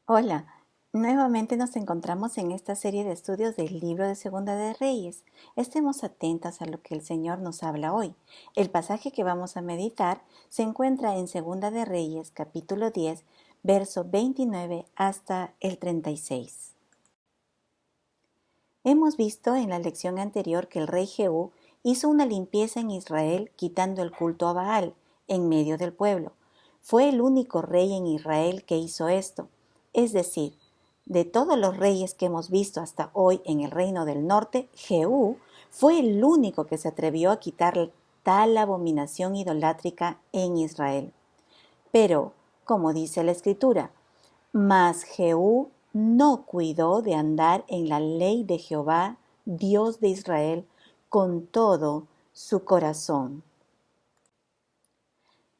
Hola, nuevamente nos encontramos en esta serie de estudios del libro de Segunda de Reyes. Estemos atentas a lo que el Señor nos habla hoy. El pasaje que vamos a meditar se encuentra en Segunda de Reyes, capítulo 10, verso 29 hasta el 36. Hemos visto en la lección anterior que el rey Jehú hizo una limpieza en Israel quitando el culto a Baal en medio del pueblo. Fue el único rey en Israel que hizo esto. Es decir, de todos los reyes que hemos visto hasta hoy en el reino del norte, Jehú fue el único que se atrevió a quitar tal abominación idolátrica en Israel. Pero, como dice la Escritura, mas Jehú no cuidó de andar en la ley de Jehová, Dios de Israel, con todo su corazón.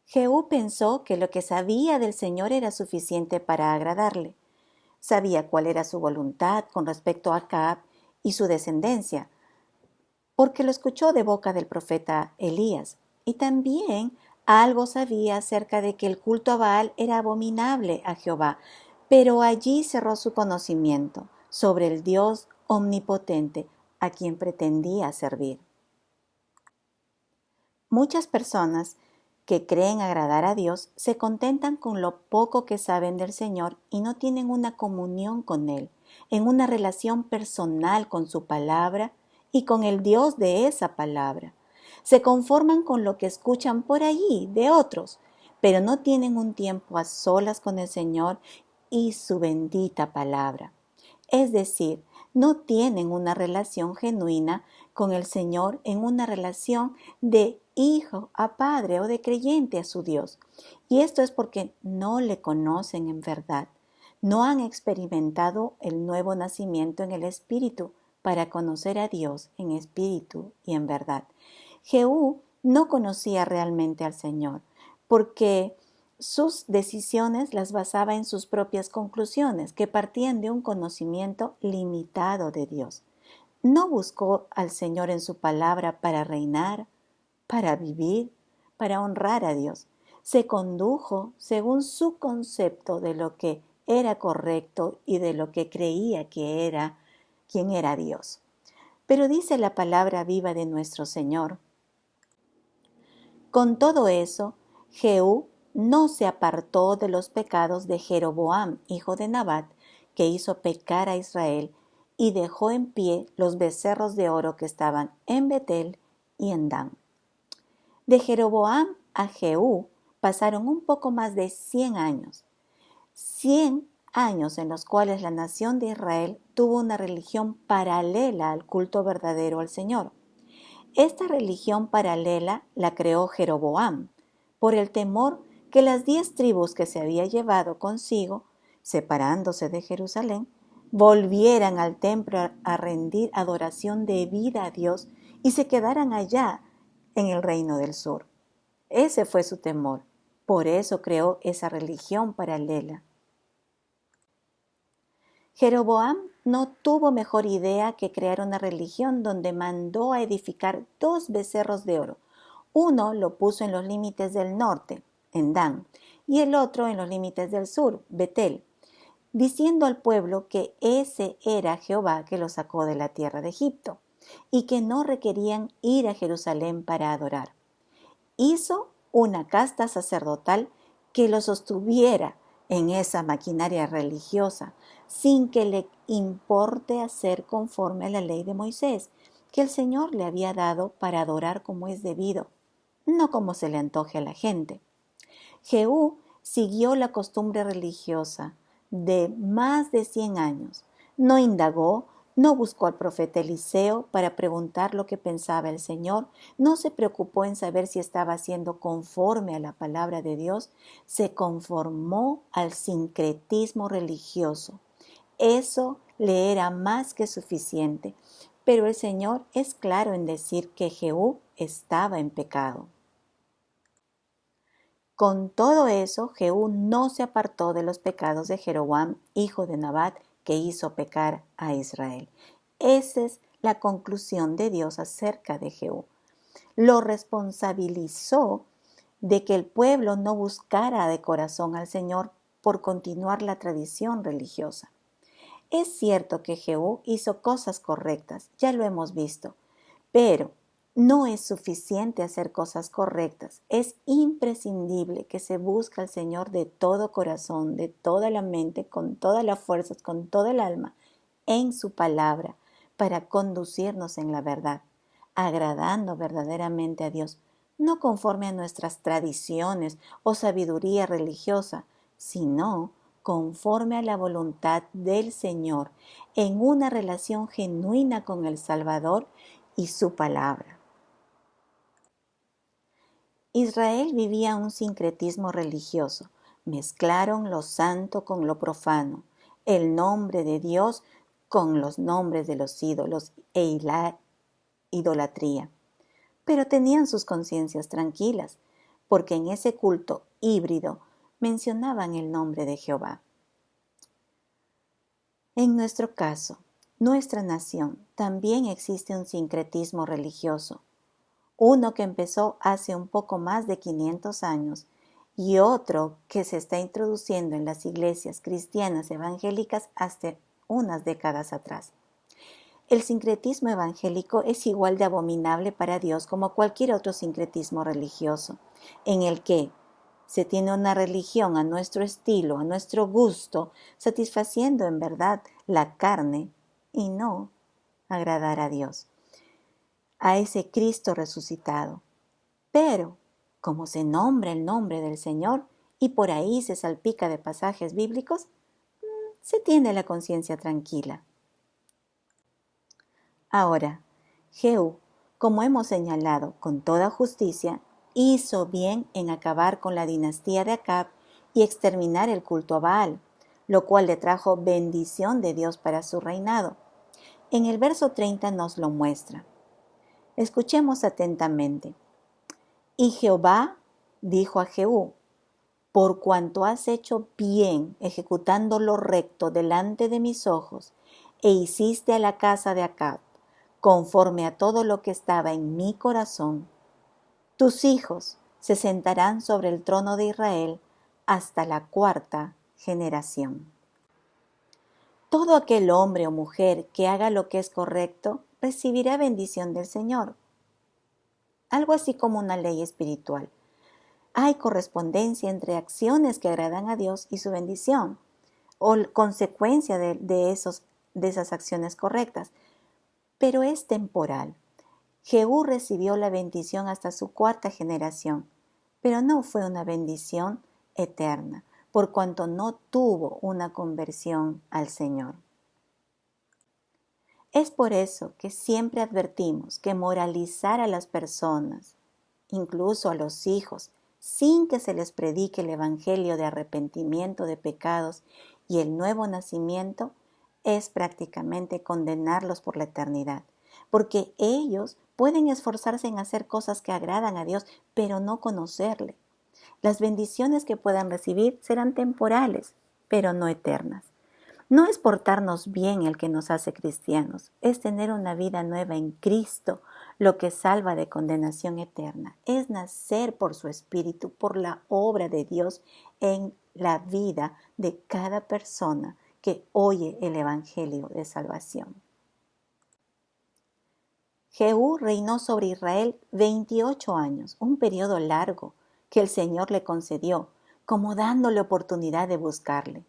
Jehú pensó que lo que sabía del Señor era suficiente para agradarle. Sabía cuál era su voluntad con respecto a Acab y su descendencia, porque lo escuchó de boca del profeta Elías. Y también algo sabía acerca de que el culto a Baal era abominable a Jehová, pero allí cerró su conocimiento sobre el Dios omnipotente a quien pretendía servir. Muchas personas que creen agradar a Dios se contentan con lo poco que saben del Señor y no tienen una comunión con Él, en una relación personal con su palabra y con el Dios de esa palabra. Se conforman con lo que escuchan por allí de otros, pero no tienen un tiempo a solas con el Señor y su bendita palabra. Es decir, no tienen una relación genuina con el Señor en una relación de hijo a padre o de creyente a su Dios. Y esto es porque no le conocen en verdad. No han experimentado el nuevo nacimiento en el Espíritu para conocer a Dios en espíritu y en verdad. Jehú no conocía realmente al Señor porque sus decisiones las basaba en sus propias conclusiones, que partían de un conocimiento limitado de Dios. No buscó al Señor en su palabra para reinar, para vivir, para honrar a Dios. Se condujo según su concepto de lo que era correcto y de lo que creía que era quien era Dios. Pero dice la palabra viva de nuestro Señor: con todo eso, Jehú no se apartó de los pecados de Jeroboam, hijo de Nabat, que hizo pecar a Israel, y dejó en pie los becerros de oro que estaban en Betel y en Dan. De Jeroboam a Jehú pasaron un poco más de 100 años. 100 años en los cuales la nación de Israel tuvo una religión paralela al culto verdadero al Señor. Esta religión paralela la creó Jeroboam por el temor que las 10 tribus que se había llevado consigo, separándose de Jerusalén, volvieran al templo a rendir adoración debida a Dios y se quedaran allá en el reino del sur. Ese fue su temor. Por eso creó esa religión paralela. Jeroboam no tuvo mejor idea que crear una religión donde mandó a edificar 2 becerros de oro. Uno lo puso en los límites del norte, en Dan, y el otro en los límites del sur, Betel, diciendo al pueblo que ese era Jehová que los sacó de la tierra de Egipto y que no requerían ir a Jerusalén para adorar. Hizo una casta sacerdotal que lo sostuviera en esa maquinaria religiosa, sin que le importe hacer conforme a la ley de Moisés, que el Señor le había dado para adorar como es debido, no como se le antoje a la gente. Jehú siguió la costumbre religiosa de más de 100 años. No indagó, no buscó al profeta Eliseo para preguntar lo que pensaba el Señor, no se preocupó en saber si estaba haciendo conforme a la palabra de Dios, se conformó al sincretismo religioso. Eso le era más que suficiente, pero el Señor es claro en decir que Jehú estaba en pecado. Con todo eso, Jehú no se apartó de los pecados de Jeroboam, hijo de Nabat, que hizo pecar a Israel. Esa es la conclusión de Dios acerca de Jehú. Lo responsabilizó de que el pueblo no buscara de corazón al Señor por continuar la tradición religiosa. Es cierto que Jehú hizo cosas correctas, ya lo hemos visto, pero no es suficiente hacer cosas correctas. Es imprescindible que se busque al Señor de todo corazón, de toda la mente, con todas las fuerzas, con toda el alma, en su palabra, para conducirnos en la verdad, agradando verdaderamente a Dios, no conforme a nuestras tradiciones o sabiduría religiosa, sino conforme a la voluntad del Señor, en una relación genuina con el Salvador y su palabra. Israel vivía un sincretismo religioso. Mezclaron lo santo con lo profano, el nombre de Dios con los nombres de los ídolos e la idolatría. Pero tenían sus conciencias tranquilas, porque en ese culto híbrido mencionaban el nombre de Jehová. En nuestro caso, nuestra nación, también existe un sincretismo religioso. Uno que empezó hace un poco más de 500 años y otro que se está introduciendo en las iglesias cristianas evangélicas hasta unas décadas atrás. El sincretismo evangélico es igual de abominable para Dios como cualquier otro sincretismo religioso, en el que se tiene una religión a nuestro estilo, a nuestro gusto, satisfaciendo en verdad la carne y no agradar a Dios, a ese Cristo resucitado. Pero, como se nombra el nombre del Señor y por ahí se salpica de pasajes bíblicos, se tiene la conciencia tranquila. Ahora, Jehú, como hemos señalado con toda justicia, hizo bien en acabar con la dinastía de Acab y exterminar el culto a Baal, lo cual le trajo bendición de Dios para su reinado. En el verso 30 nos lo muestra. Escuchemos atentamente. Y Jehová dijo a Jehú: por cuanto has hecho bien ejecutando lo recto delante de mis ojos, e hiciste a la casa de Acab conforme a todo lo que estaba en mi corazón, tus hijos se sentarán sobre el trono de Israel hasta la 4ª generación. Todo aquel hombre o mujer que haga lo que es correcto recibirá bendición del Señor. Algo así como una ley espiritual. Hay correspondencia entre acciones que agradan a Dios y su bendición, o consecuencia de esas acciones correctas, pero es temporal. Jehú recibió la bendición hasta su 4ª generación, pero no fue una bendición eterna, por cuanto no tuvo una conversión al Señor. Es por eso que siempre advertimos que moralizar a las personas, incluso a los hijos, sin que se les predique el evangelio de arrepentimiento de pecados y el nuevo nacimiento, es prácticamente condenarlos por la eternidad, porque ellos pueden esforzarse en hacer cosas que agradan a Dios, pero no conocerle. Las bendiciones que puedan recibir serán temporales, pero no eternas. No es portarnos bien el que nos hace cristianos, es tener una vida nueva en Cristo, lo que salva de condenación eterna. Es nacer por su Espíritu, por la obra de Dios en la vida de cada persona que oye el Evangelio de salvación. Jehú reinó sobre Israel 28 años, un periodo largo que el Señor le concedió, como dándole oportunidad de buscarle.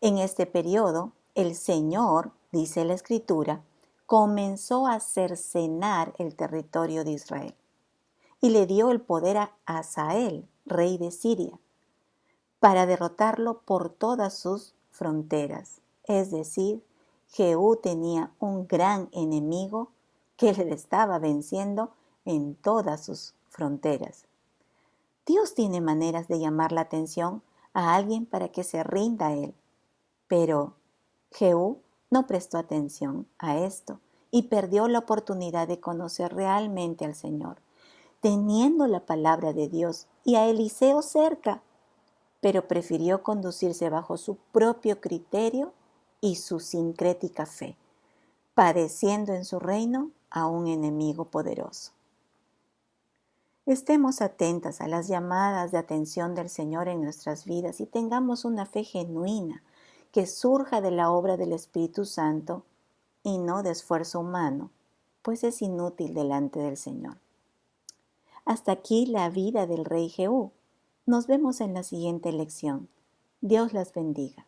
En este periodo, el Señor, dice la Escritura, comenzó a cercenar el territorio de Israel y le dio el poder a Hazael, rey de Siria, para derrotarlo por todas sus fronteras. Es decir, Jehú tenía un gran enemigo que le estaba venciendo en todas sus fronteras. Dios tiene maneras de llamar la atención a alguien para que se rinda a él. Pero Jehú no prestó atención a esto y perdió la oportunidad de conocer realmente al Señor, teniendo la palabra de Dios y a Eliseo cerca, pero prefirió conducirse bajo su propio criterio y su sincrética fe, padeciendo en su reino a un enemigo poderoso. Estemos atentas a las llamadas de atención del Señor en nuestras vidas y tengamos una fe genuina que surja de la obra del Espíritu Santo y no de esfuerzo humano, pues es inútil delante del Señor. Hasta aquí la vida del rey Jehú. Nos vemos en la siguiente lección. Dios las bendiga.